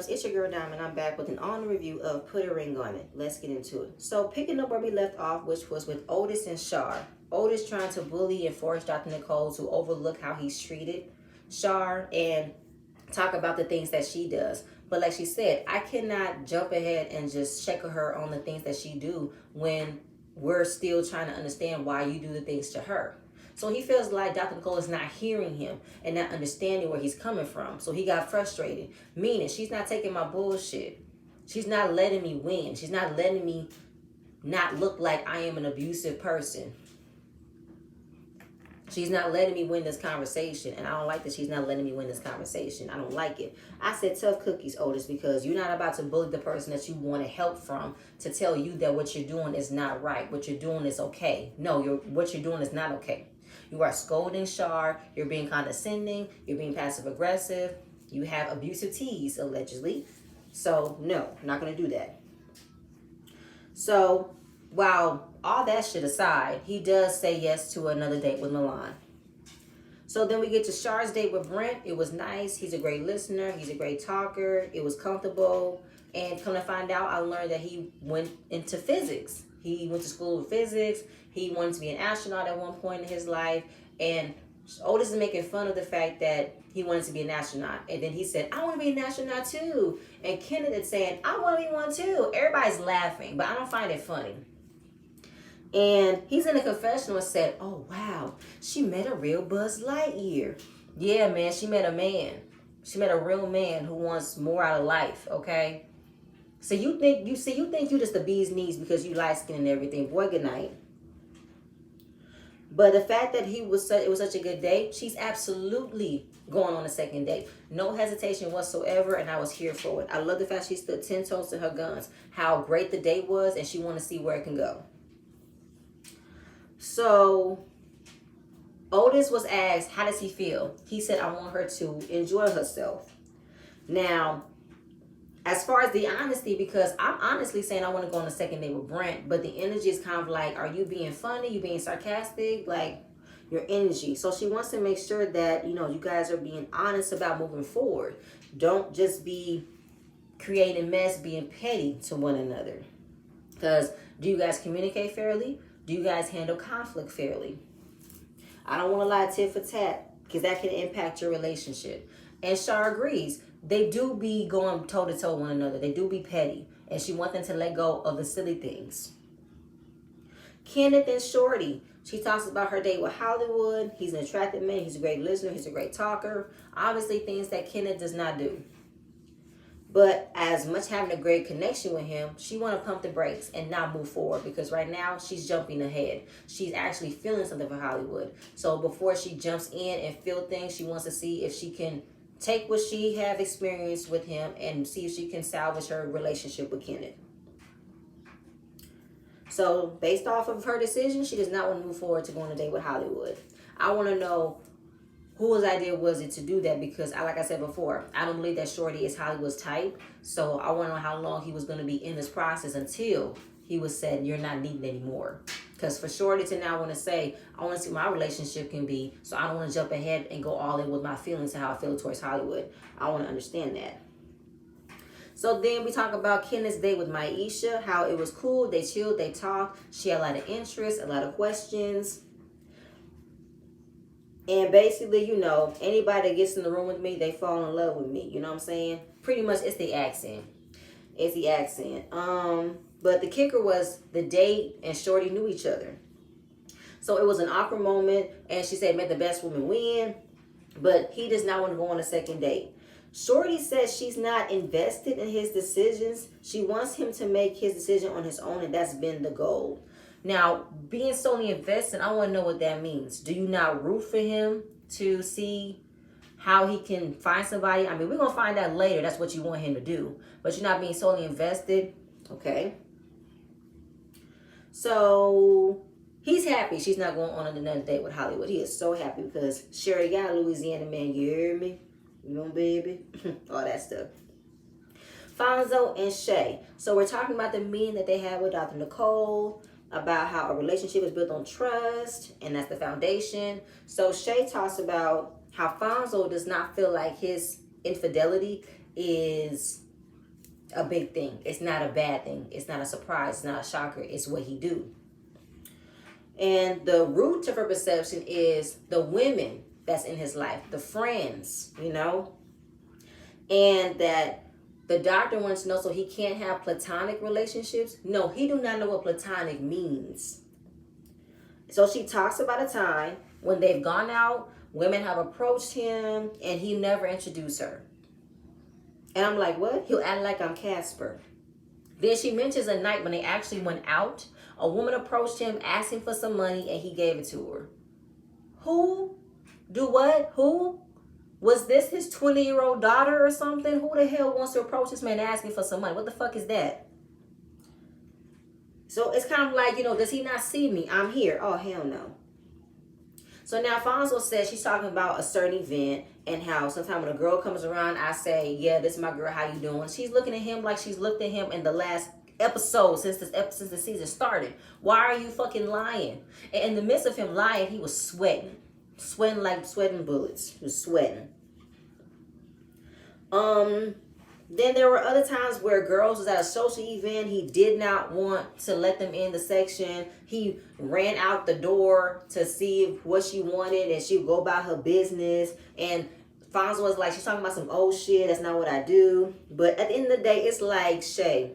loves, it's your girl Diamond. I'm back with an honor review of Put a Ring on It. Let's get into it. So picking up where we left off, which was with Otis and Shar. Otis trying to bully and force Dr. Nicole to overlook how he's treated Shar and talk about the things that she does. But like she said, I cannot jump ahead and just check her on the things that she do when we're still trying to understand why you do the things to her. So he feels like Dr. Nicole is not hearing him and not understanding where he's coming from. So he got frustrated, meaning she's not taking my bullshit. She's not letting me win. She's not letting me not look like I am an abusive person. She's not letting me win this conversation. And I don't like that she's not letting me win this conversation. I don't like it. I said tough cookies, Otis, because you're not about to bully the person that you want to help from to tell you that what you're doing is not right. What you're doing is okay. No, what you're doing is not okay. You are scolding Shar. You're being condescending. You're being passive aggressive. You have abusive tease, allegedly. So, no, I'm not going to do that. So, while all that shit aside, he does say yes to another date with Milan. So then we get to Shar's date with Brent. It was nice. He's a great listener. He's a great talker. It was comfortable. And come to find out, I learned that he went into physics. He went to school of physics. He wanted to be an astronaut at one point in his life. And Otis is making fun of the fact that he wanted to be an astronaut. And then he said, I want to be an astronaut too. And Kenneth is saying, I want to be one too. Everybody's laughing, but I don't find it funny. And he's in a confessional and said, oh, wow, she met a real Buzz Lightyear. Yeah, man, she met a man. She met a real man who wants more out of life, okay? So you think you just the bee's knees because you light skin and everything. Boy, good night. But the fact that it was such a good date, she's absolutely going on a second date. No hesitation whatsoever, and I was here for it. I love the fact she stood 10 toes to her guns. How great the date was, and she wanted to see where it can go. So Otis was asked, how does he feel? He said, I want her to enjoy herself. Now, as far as the honesty, because I'm honestly saying I want to go on a second date with Brent, but the energy is kind of like, are you being funny? You being sarcastic? Like, your energy. So she wants to make sure that, you guys are being honest about moving forward. Don't just be creating mess, being petty to one another. Because do you guys communicate fairly? Do you guys handle conflict fairly? I don't want to lie tit for tat because that can impact your relationship. And Shar agrees. They do be going toe to toe one another. They do be petty. And she wants them to let go of the silly things. Kenneth and Shorty. She talks about her date with Hollywood. He's an attractive man. He's a great listener. He's a great talker. Obviously things that Kenneth does not do. But as much having a great connection with him, she want to pump the brakes and not move forward because right now she's jumping ahead. She's actually feeling something for Hollywood. So before she jumps in and feel things, she wants to see if she can take what she have experienced with him and see if she can salvage her relationship with Kenneth. So based off of her decision, she does not want to move forward to go on a date with Hollywood. I want to know whose idea was it to do that because, like I said before, I don't believe that Shorty is Hollywood's type. So I want to know how long he was going to be in this process until he was said, you're not needed anymore. Because for Shorty to now want to say, I want to see what my relationship can be, so I don't want to jump ahead and go all in with my feelings and how I feel towards Hollywood. I want to understand that. So then we talk about Kenneth's date with Maisha, how it was cool. They chilled, they talked. She had a lot of interest, a lot of questions. And basically, anybody that gets in the room with me, they fall in love with me. You know what I'm saying? Pretty much, it's the accent. It's the accent. But the kicker was the date and Shorty knew each other. So it was an awkward moment. And she said, make the best woman win. But he does not want to go on a second date. Shorty says she's not invested in his decisions. She wants him to make his decision on his own. And that's been the goal. Now, being solely invested, I want to know what that means. Do you not root for him to see how he can find somebody? I mean, we're going to find out later. That's what you want him to do. But you're not being solely invested. Okay. So he's happy she's not going on another date with Hollywood. He is so happy because Sherry got a Louisiana man. You hear me? You know, baby? All that stuff. Fonzo and Shay. So we're talking about the meeting that they had with Dr. Nicole, about how a relationship is built on trust, and that's the foundation. So Shay talks about how Fonzo does not feel like his infidelity is a big thing. It's not a bad thing. It's not a surprise. It's not a shocker. It's what he do. And the root of her perception is the women that's in his life, the friends, you know, and that the doctor wants to know so he can't have platonic relationships. No, he do not know what platonic means. So she talks about a time when they've gone out, women have approached him, and he never introduced her. And I'm like, what? He'll act like I'm Casper. Then she mentions a night when they actually went out. A woman approached him, asking for some money, and he gave it to her. Who? Do what? Who? Was this his 20-year-old daughter or something? Who the hell wants to approach this man asking for some money? What the fuck is that? So it's kind of like, does he not see me? I'm here. Oh, hell no. So now Fonzo says she's talking about a certain event and how sometimes when a girl comes around, I say, yeah, this is my girl. How you doing? She's looking at him like she's looked at him in the last episode since the season started. Why are you fucking lying? And in the midst of him lying, he was sweating like sweating bullets. He was sweating. Then there were other times where girls was at a social event. He did not want to let them in the section. He ran out the door to see what she wanted, and she would go about her business. And Fonzo was like, she's talking about some old shit. That's not what I do. But at the end of the day, it's like, Shay,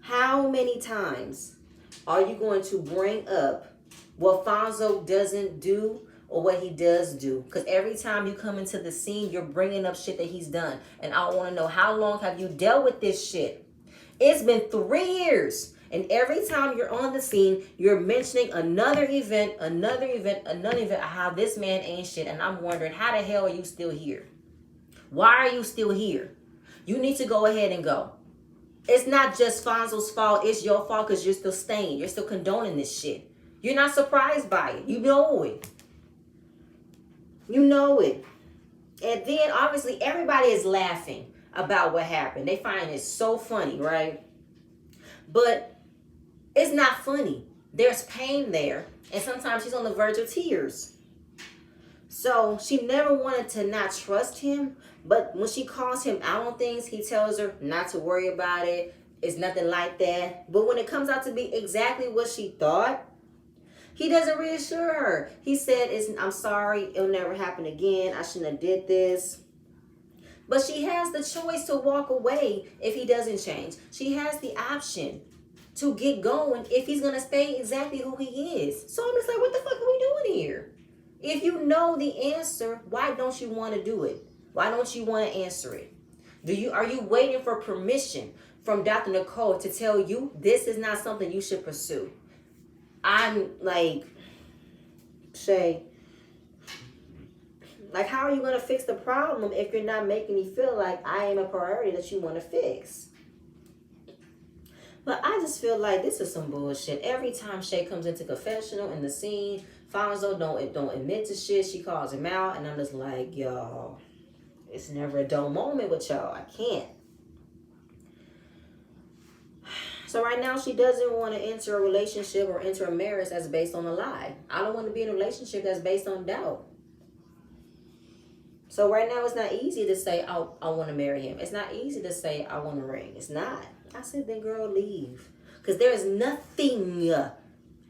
how many times are you going to bring up what Fonzo doesn't do or what he does do? Because every time you come into the scene, you're bringing up shit that he's done. And I want to know, how long have you dealt with this shit? It's been 3 years. And every time you're on the scene, you're mentioning another event, how this man ain't shit. And I'm wondering, how the hell are you still here? Why are you still here? You need to go ahead and go. It's not just Fonzo's fault. It's your fault because you're still staying. You're still condoning this shit. You're not surprised by it. You know it. You know it. And then obviously everybody is laughing about what happened. They find it so funny, right? But it's not funny. There's pain there. And sometimes she's on the verge of tears. So she never wanted to not trust him. But when she calls him out on things, he tells her not to worry about it. It's nothing like that. But when it comes out to be exactly what she thought, he doesn't reassure her. He said, I'm sorry, it'll never happen again. I shouldn't have did this. But she has the choice to walk away if he doesn't change. She has the option to get going if he's going to stay exactly who he is. So I'm just like, what the fuck are we doing here? If you know the answer, why don't you want to do it? Why don't you want to answer it? Are you waiting for permission from Dr. Nicole to tell you this is not something you should pursue? I'm like, Shay, like, how are you going to fix the problem if you're not making me feel like I am a priority that you want to fix? But I just feel like this is some bullshit. Every time Shay comes into confessional in the scene, Fonzo don't admit to shit. She calls him out, and I'm just like, y'all, it's never a dull moment with y'all. I can't. So right now, she doesn't want to enter a relationship or enter a marriage that's based on a lie. I don't want to be in a relationship that's based on doubt. So right now, it's not easy to say, I want to marry him. It's not easy to say, I want a ring. It's not. I said, then girl, leave. Because there is nothing,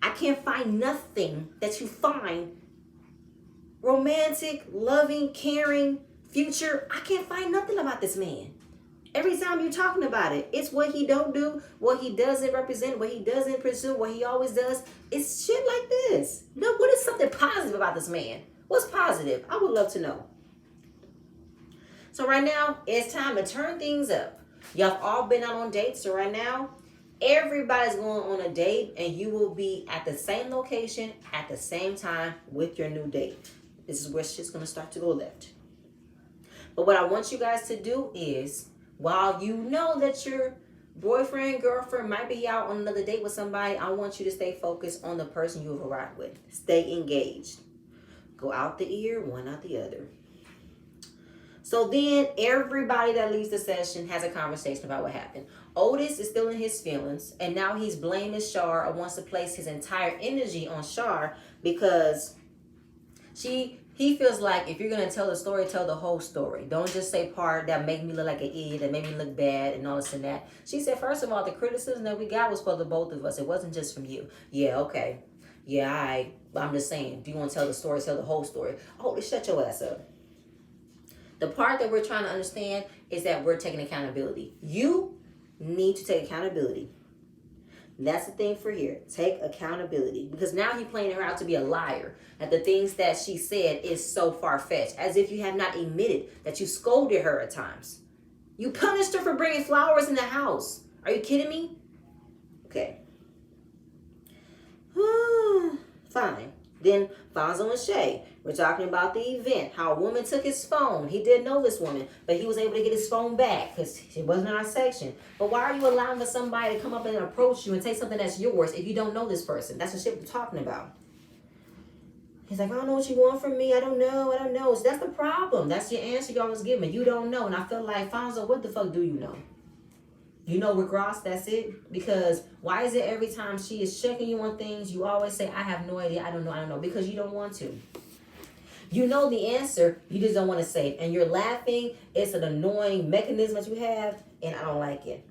I can't find nothing that you find romantic, loving, caring, future. I can't find nothing about this man. Every time you're talking about it, it's what he don't do, what he doesn't represent, what he doesn't pursue, what he always does. It's shit like this. No, what is something positive about this man? What's positive? I would love to know. So right now, it's time to turn things up. Y'all have all been out on dates, so right now, everybody's going on a date, and you will be at the same location at the same time with your new date. This is where shit's going to start to go left. But what I want you guys to do is, while you know that your boyfriend, girlfriend might be out on another date with somebody, I want you to stay focused on the person you've arrived with. Stay engaged. Go out the ear, one out the other. So then everybody that leaves the session has a conversation about what happened. Otis is still in his feelings, and now he's blaming Shar or wants to place his entire energy on Shar because he He feels like if you're going to tell the story, tell the whole story. Don't just say part that make me look like an idiot, that made me look bad and all this and that. She said, first of all, the criticism that we got was for the both of us. It wasn't just from you. Yeah, okay. Yeah, I'm just saying, do you want to tell the story, tell the whole story? Oh, shut your ass up. The part that we're trying to understand is that we're taking accountability. You need to take accountability. That's the thing for here. Take accountability. Because now he's playing her out to be a liar. That the things that she said is so far-fetched. As if you have not admitted that you scolded her at times. You punished her for bringing flowers in the house. Are you kidding me? Okay. Fine. Then Fonzo and Shay. We're talking about the event. How a woman took his phone. He didn't know this woman, but he was able to get his phone back because it wasn't in our section. But why are you allowing for somebody to come up and approach you and take something that's yours if you don't know this person? That's the shit we're talking about. He's like, I don't know what you want from me. I don't know. So that's the problem. That's your answer y'all was giving. You don't know. And I feel like, Fonzo, what the fuck do you know? You know Rick Ross, that's it? Because why is it every time she is checking you on things, you always say, I have no idea, I don't know. Because you don't want to. You know the answer, you just don't want to say it. And you're laughing. It's an annoying mechanism that you have, and I don't like it.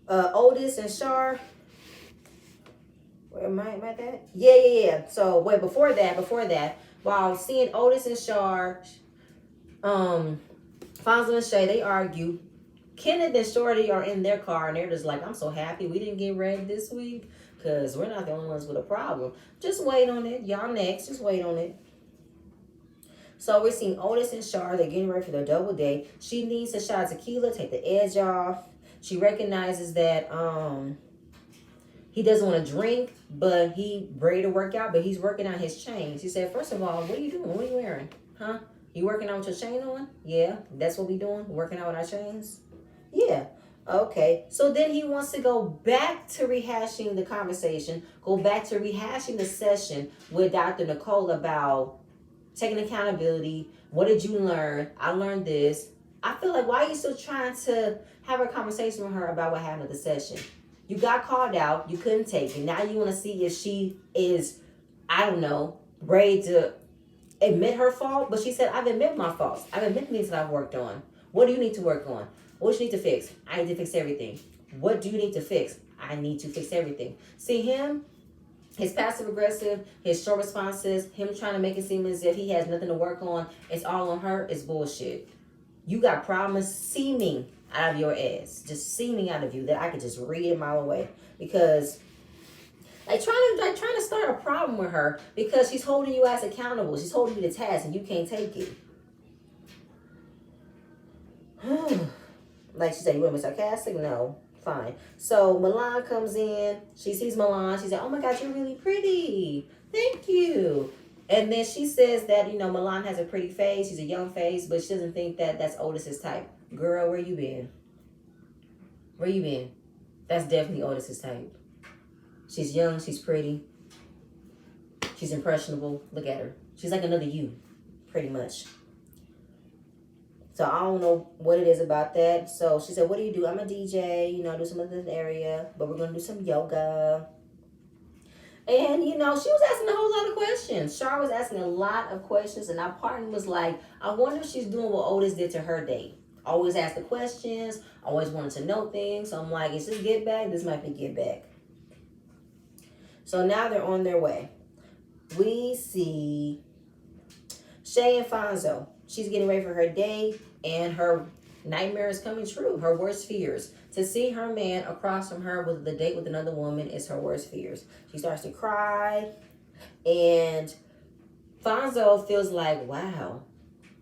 Otis and Shar. Where am I at? Yeah. So, wait, before that, while seeing Otis and Shar, Fonzo and Shay, they argue. Kenneth and Shorty are in their car, and they're just like, I'm so happy we didn't get read this week, because we're not the only ones with a problem. Just wait on it. Y'all next. Just wait on it. So we're seeing Otis and Shar. They're getting ready for their double date. She needs a shot of tequila, take the edge off. She recognizes that he doesn't want to drink, but he ready to work out, but he's working on his chain. She said, first of all, what are you doing? What are you wearing? Huh? You working out with your chain on? Yeah, that's what we doing? Working out with our chains? Yeah. Okay. So then he wants to go back to rehashing the conversation, go back to rehashing the session with Dr. Nicole about taking accountability. What did you learn? I learned this. I feel like, why are you still trying to have a conversation with her about what happened at the session? You got called out. You couldn't take it. Now you want to see if she is, I don't know, ready to admit her fault. But she said, I've admitted my faults. I've admitted things that I've worked on. What do you need to work on? What do you need to fix? I need to fix everything. What do you need to fix? I need to fix everything. See him, his passive aggressive, his short responses, him trying to make it seem as if he has nothing to work on, it's all on her, is bullshit. You got problems seeming out of your ass. Just seeming out of you that I could just read a mile away. Because they're trying to start a problem with her because she's holding you as accountable. She's holding you to task and you can't take it. Like she said, you want to be sarcastic? No. Fine. So Milan comes in. She sees Milan. She said, oh my God, you're really pretty. Thank you. And then she says that, Milan has a pretty face. She's a young face, but she doesn't think that that's Otis's type. Girl, where you been? Where you been? That's definitely Otis's type. She's young. She's pretty. She's impressionable. Look at her. She's like another you, pretty much. So I don't know what it is about that. So she said, what do you do? I'm a DJ, I do some of this area, but we're going to do some yoga. And, she was asking a whole lot of questions. Shar was asking a lot of questions, and our partner was like, I wonder if she's doing what Otis did to her date. Always ask the questions, always wanted to know things. So I'm like, is this get back? This might be get back. So now they're on their way. We see Shay and Fonzo. She's getting ready for her day, and her nightmare is coming true. Her worst fears. To see her man across from her with the date with another woman is her worst fears. She starts to cry, and Fonzo feels like, wow,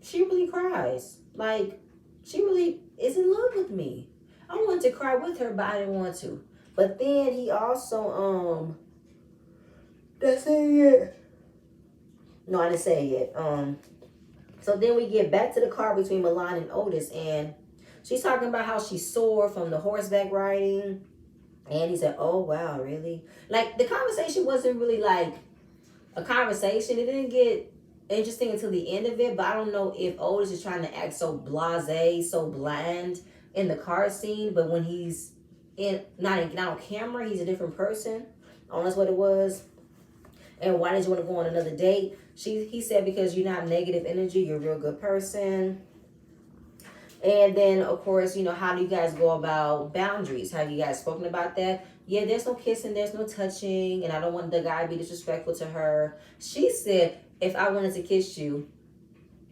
she really cries. Like, she really is in love with me. I wanted to cry with her, but I didn't want to. But then he also, did I say it yet? No, I didn't say it yet. So then we get back to the car between Milan and Otis, and she's talking about how she's sore from the horseback riding. And he said, oh, wow, really? Like, the conversation wasn't really like a conversation. It didn't get interesting until the end of it, but I don't know if Otis is trying to act so blasé, so bland in the car scene, but when he's not on camera, he's a different person. I don't know that's what it was. And why did you want to go on another date? He said, because you're not negative energy, you're a real good person. And then, of course, how do you guys go about boundaries? Have you guys spoken about that? Yeah, there's no kissing, there's no touching, and I don't want the guy to be disrespectful to her. She said, if I wanted to kiss you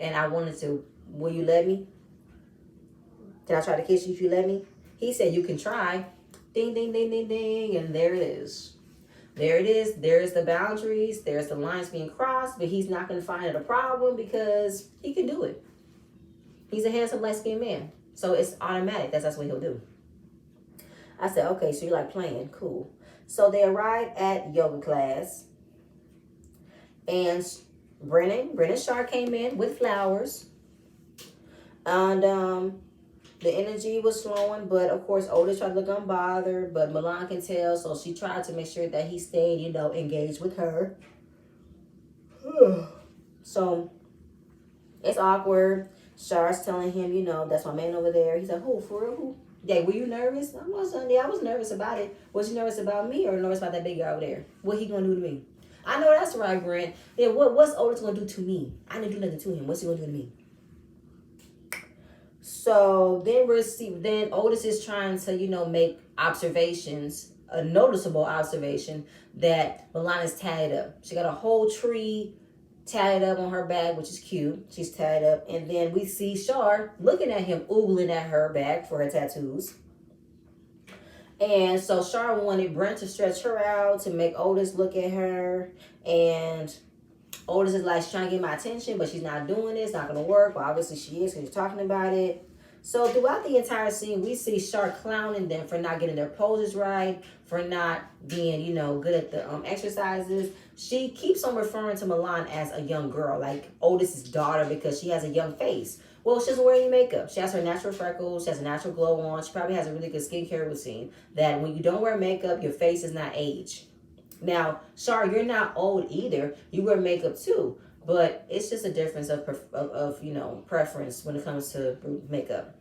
and I wanted to, will you let me? Can I try to kiss you if you let me? He said, you can try. Ding, ding, ding, ding, ding. And there it is. There it is. There's the boundaries. There's the lines being crossed, but he's not going to find it a problem because he can do it. He's a handsome, light-skinned man. So it's automatic. That's what he'll do. I said, okay, so you like playing. Cool. So they arrived at yoga class. And Brennan Shar came in with flowers. And the energy was flowing, but of course, Otis tried to look unbothered, but Milan can tell, so she tried to make sure that he stayed, engaged with her. So it's awkward. Char's telling him, that's my man over there. He's like, who, for real? Who? Yeah, were you nervous? I was nervous about it. Was you nervous about me or nervous about that big guy over there? What he gonna do to me? I know that's right, Grant. Yeah, what's Otis gonna do to me? I didn't do nothing to him. What's he gonna do to me? So then Otis is trying to, make observations, a noticeable observation that Milan is tatted up. She got a whole tree tatted up on her back, which is cute. She's tatted up. And then we see Char looking at him, oogling at her back for her tattoos. And so Char wanted Brent to stretch her out to make Otis look at her. And Otis is like, she's trying to get my attention, but she's not doing it. It's not going to work. Well, obviously she is because she's talking about it. So throughout the entire scene, we see Char clowning them for not getting their poses right, for not being, good at the exercises. She keeps on referring to Milan as a young girl, like Otis's daughter, because she has a young face. Well, she doesn't wear any makeup. She has her natural freckles. She has a natural glow on. She probably has a really good skincare routine that when you don't wear makeup, your face is not aged. Now, Char, you're not old either. You wear makeup too. But it's just a difference of preference when it comes to makeup.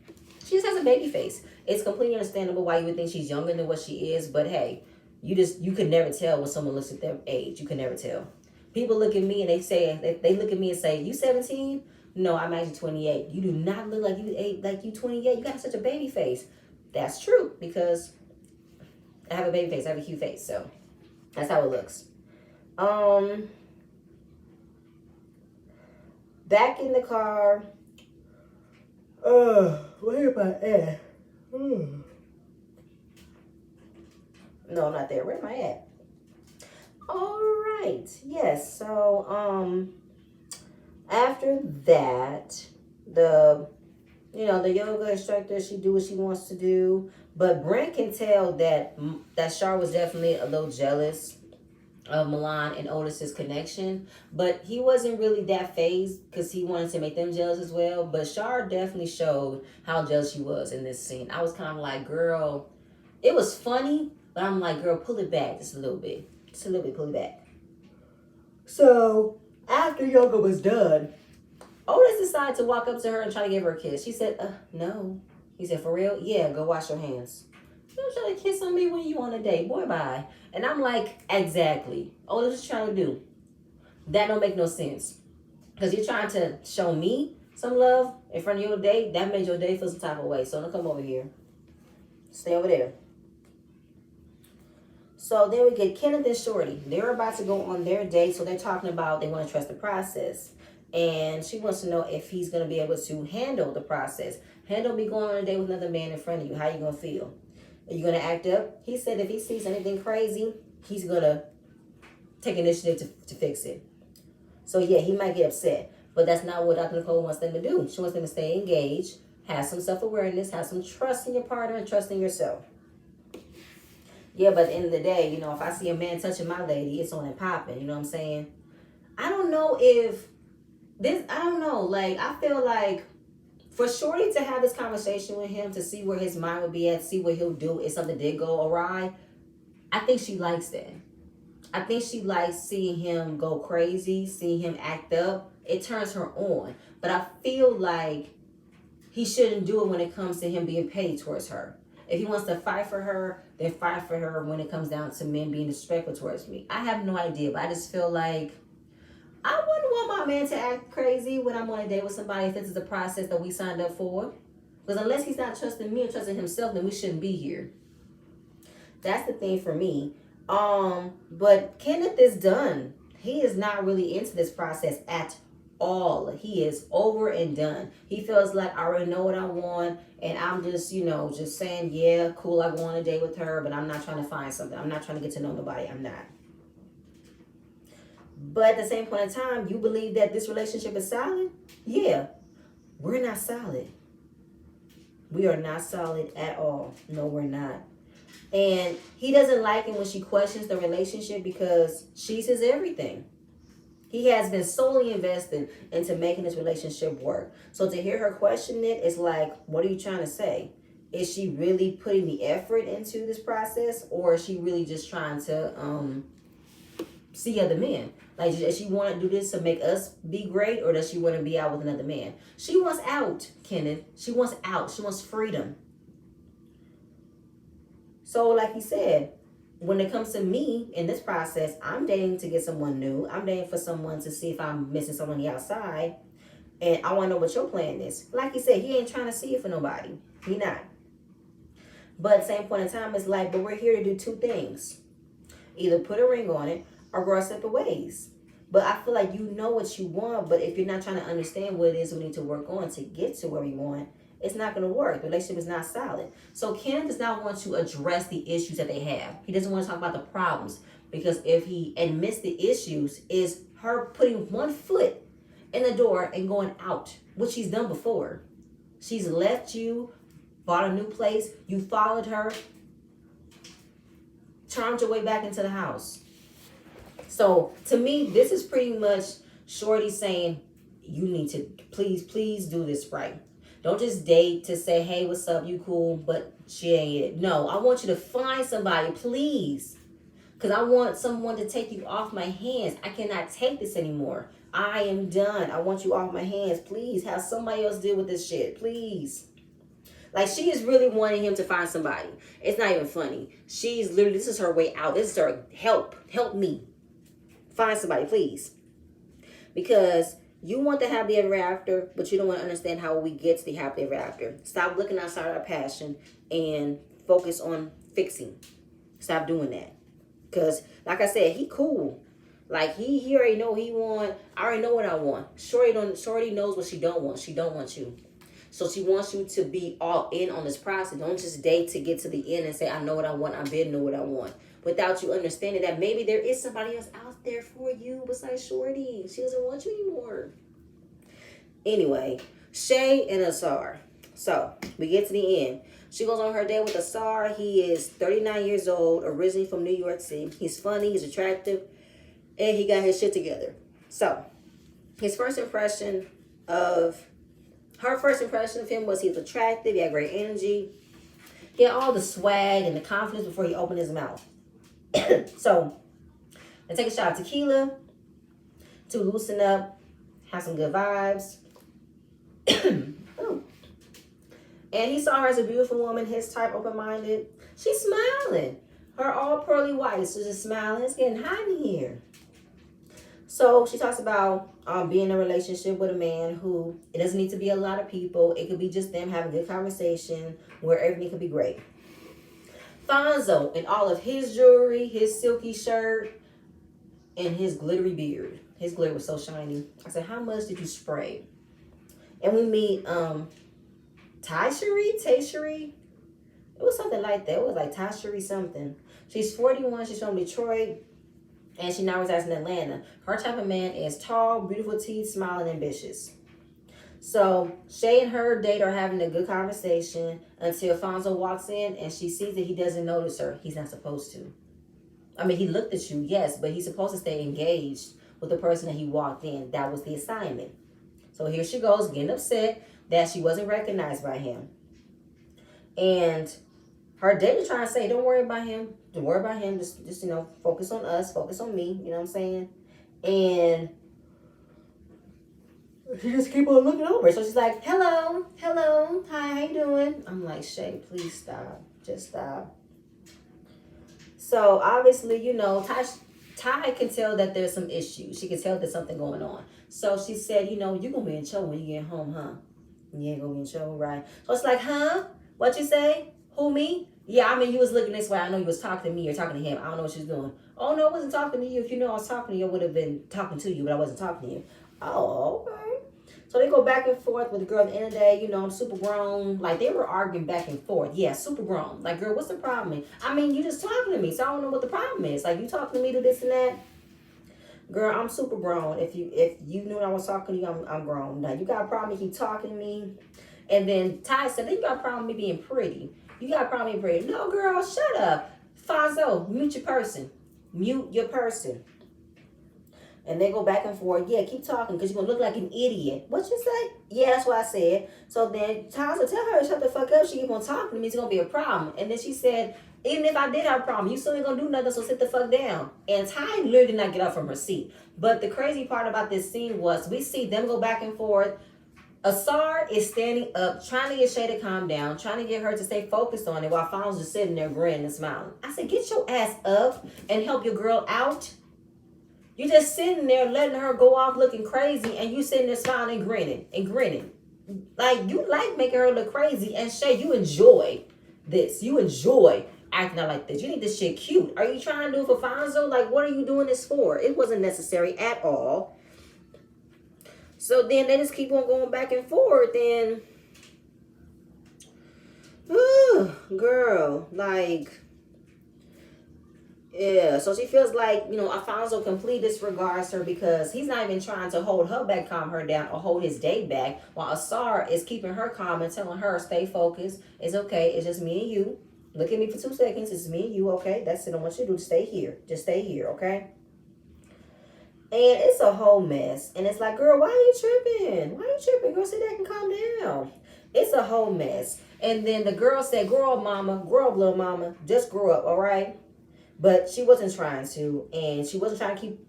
She just has a baby face. It's completely understandable why you would think she's younger than what she is. But hey, you could never tell when someone looks at their age. You can never tell. People look at me and they look at me and say, you 17? No, I'm actually 28. You do not look like you 28. You got such a baby face. That's true because I have a baby face. I have a cute face. So that's how it looks. Back in the car. Where am I at? No, I'm not there. Where am I at? All right. Yes. So, after that, the yoga instructor, she do what she wants to do, but Brent can tell that Char was definitely a little jealous of Milan and Otis's connection, but he wasn't really that fazed because he wanted to make them jealous as well. But Char definitely showed how jealous she was in this scene. I was kind of like, girl, it was funny, but I'm like, girl, pull it back just a little bit. Just a little bit, pull it back. So after yoga was done, Otis decided to walk up to her and try to give her a kiss. She said, no. He said, for real? Yeah, go wash your hands. You don't try to kiss on me when you on a date. Boy, bye. And I'm like, exactly. Oh, what you trying to do? That don't make no sense. Because you're trying to show me some love in front of your date. That made your day feel some type of way. So don't come over here. Stay over there. So then we get Kenneth and Shorty. They're about to go on their date. So they're talking about they want to trust the process. And she wants to know if he's going to be able to handle the process. Handle me going on a date with another man in front of you. How you going to feel? Are you going to act up? He said if he sees anything crazy, he's going to take initiative to fix it. So, yeah, he might get upset. But that's not what Dr. Nicole wants them to do. She wants them to stay engaged, have some self-awareness, have some trust in your partner, and trust in yourself. Yeah, but at the end of the day, if I see a man touching my lady, it's on and popping. You know what I'm saying? I don't know. Like, I feel like for Shorty to have this conversation with him, to see where his mind would be at, see what he'll do if something did go awry, I think she likes that. I think she likes seeing him go crazy, seeing him act up. It turns her on. But I feel like he shouldn't do it when it comes to him being petty towards her. If he wants to fight for her, than fight for her when it comes down to men being disrespectful towards me. I have no idea, but I just feel like I wouldn't want my man to act crazy when I'm on a date with somebody if this is the process that we signed up for. Because unless he's not trusting me or trusting himself, then we shouldn't be here. That's the thing for me. But Kenneth is done. He is not really into this process at all. He is over and done. He feels like I already know what I want, and I'm just, just saying, yeah, cool, I go on a date with her, but I'm not trying to find something. I'm not trying to get to know nobody. I'm not. But at the same point in time, you believe that this relationship is solid? Yeah. We're not solid. We are not solid at all. No, we're not. And he doesn't like it when she questions the relationship because she's his everything. He has been solely invested into making this relationship work. So to hear her question it, it's like, what are you trying to say? Is she really putting the effort into this process, or is she really just trying to see other men? Like, does she want to do this to make us be great, or does she want to be out with another man? She wants out, Kenneth. She wants out. She wants freedom. So like he said, when it comes to me in this process, I'm dating to get someone new. I'm dating for someone to see if I'm missing someone on the outside. And I want to know what your plan is. Like he said, he ain't trying to see it for nobody. He not. But at the same point in time, it's like, but we're here to do two things. Either put a ring on it or go our separate ways. But I feel like you know what you want, but if you're not trying to understand what it is we need to work on to get to where we want, it's not going to work. The relationship is not solid. So Ken does not want to address the issues that they have. He doesn't want to talk about the problems, because if he admits the issues, is her putting one foot in the door and going out, which she's done before. She's left you, bought a new place, you followed her, charmed your way back into the house. So to me, this is pretty much Shorty saying, you need to please do this right. Don't just date to say, hey, what's up, you cool, but she ain't it. No, I want you to find somebody, please. Because I want someone to take you off my hands. I cannot take this anymore. I am done. I want you off my hands. Please have somebody else deal with this shit. Please. Like, she is really wanting him to find somebody. It's not even funny. She's literally, this is her way out. This is her help. Help me. Find somebody, please. Because you want the happily ever after, but you don't want to understand how we get to the happily ever after. Stop looking outside our passion and focus on fixing. Stop doing that. Because, like I said, he cool. Like, he already know he want. I already know what I want. Shorty knows what she don't want. She don't want you. So she wants you to be all in on this process. Don't just date to get to the end and say, I know what I want. I've been know what I want. Without you understanding that maybe there is somebody else out there for you besides Shorty. She doesn't want you anymore. Anyway, Shay and Asar. So we get to the end. She goes on her date with Asar. He is 39 years old, originally from New York City. He's funny, he's attractive, and he got his shit together. So her first impression of him was he was attractive, he had great energy. He had all the swag and the confidence before he opened his mouth. So I take a shot of tequila to loosen up, have some good vibes. And he saw her as a beautiful woman, his type, open-minded. She's smiling. Her all pearly white. She's just smiling. It's getting hot in here. So she talks about being in a relationship with a man who, it doesn't need to be a lot of people. It could be just them having a good conversation where everything could be great. Fonzo in all of his jewelry, his silky shirt, and his glittery beard. His glitter was so shiny. I said, how much did you spray? And we meet Taysheree. It was something like that. It was like Taysheree something. She's 41. She's from Detroit. And she now resides in Atlanta. Her type of man is tall, beautiful teeth, smiling, ambitious. So Shay and her date are having a good conversation until Fonzo walks in and she sees that he doesn't notice her. He's not supposed to. I mean, he looked at you, yes, but he's supposed to stay engaged with the person that he walked in. That was the assignment. So here she goes, getting upset that she wasn't recognized by him. And her date is trying to say, don't worry about him. Don't worry about him. Just focus on us. Focus on me. You know what I'm saying? And she just keep on looking over. So she's like, hello, hi, how you doing? I'm like, Shay, please stop. Just stop. So obviously, Ty can tell that there's some issues. She can tell there's something going on. So she said, you're gonna be in trouble when you get home, huh? You ain't gonna be in trouble, right? So it's like, huh? What you say? Who, me? Yeah, I mean, you was looking this way. I know you was talking to me or talking to him. I don't know what she's doing. Oh, no, I wasn't talking to you. If you know I was talking to you, I would have been talking to you, but I wasn't talking to you. Oh, okay. So they go back and forth with the girl at the end of the day. I'm super grown. Like, they were arguing back and forth. Yeah, super grown. Like, girl, what's the problem? I mean, you just talking to me, so I don't know what the problem is. Like, you talking to me to this and that. Girl, I'm super grown. If you knew I was talking to you, I'm grown. Now, you got a problem if you talking to me. And then Ty said, then you got a problem with me being pretty. You got a problem being pretty. No, girl, shut up. Fonzo, mute your person. Mute your person. And they go back and forth. Yeah, keep talking because you're going to look like an idiot. What you say? Yeah, that's what I said. So then Ty said, tell her to shut the fuck up. She keep on talking to me. It's going to be a problem. And then she said, even if I did have a problem, you still ain't going to do nothing, so sit the fuck down. And Ty literally did not get up from her seat. But the crazy part about this scene was we see them go back and forth. Asar is standing up, trying to get Shay to calm down, trying to get her to stay focused on it while Fonzo's just sitting there grinning and smiling. I said, get your ass up and help your girl out. You're just sitting there letting her go off looking crazy and you sitting there smiling and grinning. Like, you like making her look crazy, and Shay, you enjoy this. You enjoy acting out like this. You think this shit cute. Are you trying to do it for Fonzo? Like, what are you doing this for? It wasn't necessary at all. So then they just keep on going back and forth, and girl, like, yeah. So she feels like, Alfonso completely disregards her because he's not even trying to hold her back, calm her down, or hold his day back, while Asar is keeping her calm and telling her, stay focused. It's okay. It's just me and you. Look at me for 2 seconds. It's me and you, okay? That's it. I want you to do. Stay here. Just stay here, okay? And it's a whole mess. And it's like, girl, why are you tripping? Why are you tripping? Girl, sit back and calm down. It's a whole mess. And then the girl said, grow up, mama. Grow up, little mama. Just grow up, all right? But she wasn't trying to. And she wasn't trying to keep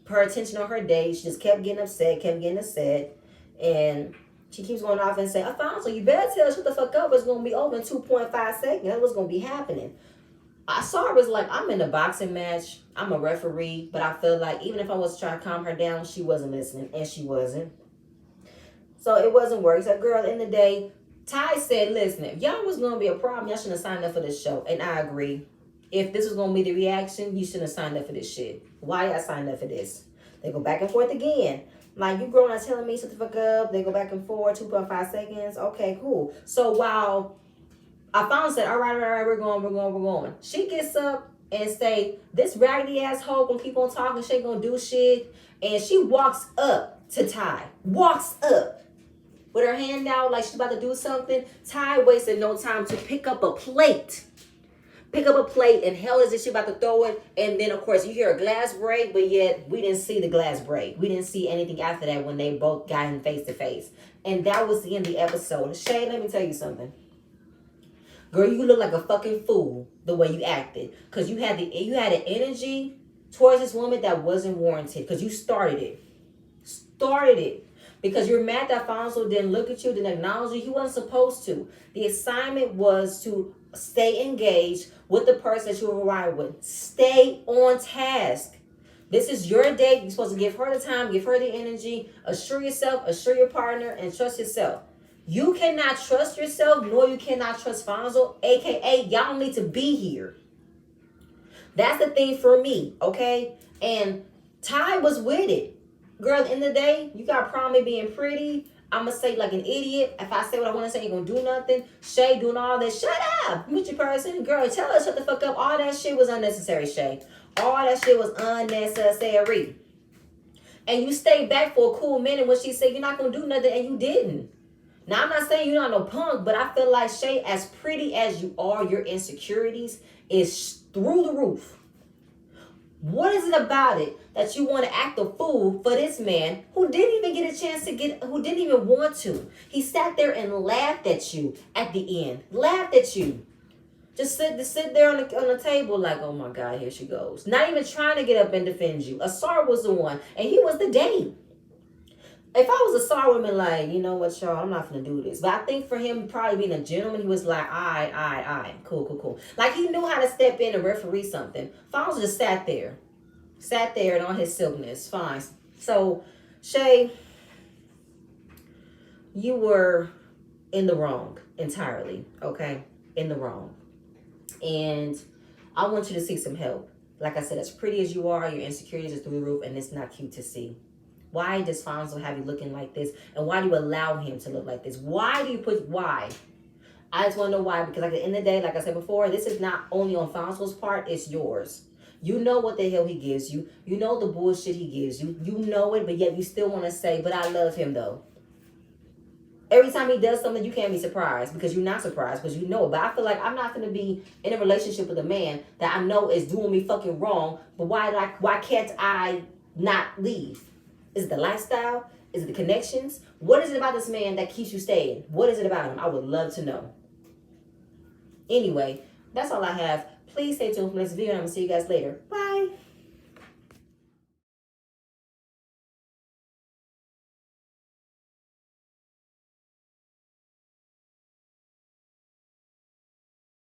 her attention on her day. She just kept getting upset. And she keeps going off and saying, Alfonso, you better tell her shut the fuck up. It's going to be over in 2.5 seconds. That's what's going to be happening. I saw her was like, I'm in a boxing match. I'm a referee. But I feel like even if I was trying to calm her down, she wasn't listening. And she wasn't. So it wasn't working. So, girl, at the end of the day, Ty said, listen, if y'all was going to be a problem, y'all shouldn't have signed up for this show. And I agree. If this was going to be the reaction, you shouldn't have signed up for this shit. Why y'all signed up for this? They go back and forth again. Like, you grown up telling me shut the fuck up. They go back and forth, 2.5 seconds. Okay, cool. So while Alfonso said, all right, we're going. She gets up and say, this raggedy asshole gonna keep on talking, she ain't gonna do shit. And she walks up to Ty. Walks up with her hand out like she's about to do something. Ty wasted no time to pick up a plate. And hell is it she about to throw it. And then, of course, you hear a glass break, but yet we didn't see the glass break. We didn't see anything after that when they both got in face to face. And that was the end of the episode. Shay, let me tell you something. Girl, you look like a fucking fool the way you acted. Because you had an energy towards this woman that wasn't warranted. Because you started it. Because you're mad that Fonzo didn't look at you, didn't acknowledge you. He wasn't supposed to. The assignment was to stay engaged with the person that you were riding with. Stay on task. This is your date. You're supposed to give her the time, give her the energy. Assure yourself, assure your partner, and trust yourself. You cannot trust yourself, nor you cannot trust Fonzo, a.k.a. y'all need to be here. That's the thing for me, okay? And Ty was with it. Girl, at the end of the day, you got a problem with being pretty. I'm going to say like an idiot. If I say what I want to say, you're going to do nothing. Shay doing all this. Shut up. Meet your person. Girl, tell her shut the fuck up. All that shit was unnecessary, Shay. All that shit was unnecessary. And you stayed back for a cool minute when she said you're not going to do nothing, and you didn't. Now, I'm not saying you're not no punk, but I feel like, Shay, as pretty as you are, your insecurities is through the roof. What is it about it that you want to act a fool for this man who didn't even get a chance who didn't even want to? He sat there and laughed at you at the end. Laughed at you. Just sit there on the table like, oh my God, here she goes. Not even trying to get up and defend you. Asar was the one, and he was the date. If I was a sorry woman, like, you know what, y'all, I'm not gonna do this. But I think for him probably being a gentleman, he was like, all right, cool. Like he knew how to step in and referee something. Fonz just sat there in all his silkness. Fine. So, Shay, you were in the wrong entirely, okay? In the wrong. And I want you to seek some help. Like I said, as pretty as you are, your insecurities are through the roof, and it's not cute to see. Why does Fonzo have you looking like this? And why do you allow him to look like this? Why do you put, why? I just want to know why, because like at the end of the day, like I said before, this is not only on Fonzo's part, it's yours. You know what the hell he gives you. You know the bullshit he gives you. You know it, but yet you still want to say, but I love him though. Every time he does something, you can't be surprised because you're not surprised because you know it. But I feel like I'm not going to be in a relationship with a man that I know is doing me fucking wrong. But why can't I not leave? Is it the lifestyle? Is it the connections? What is it about this man that keeps you staying? What is it about him? I would love to know. Anyway, that's all I have. Please stay tuned for the next video and I'm going to see you guys later. Bye.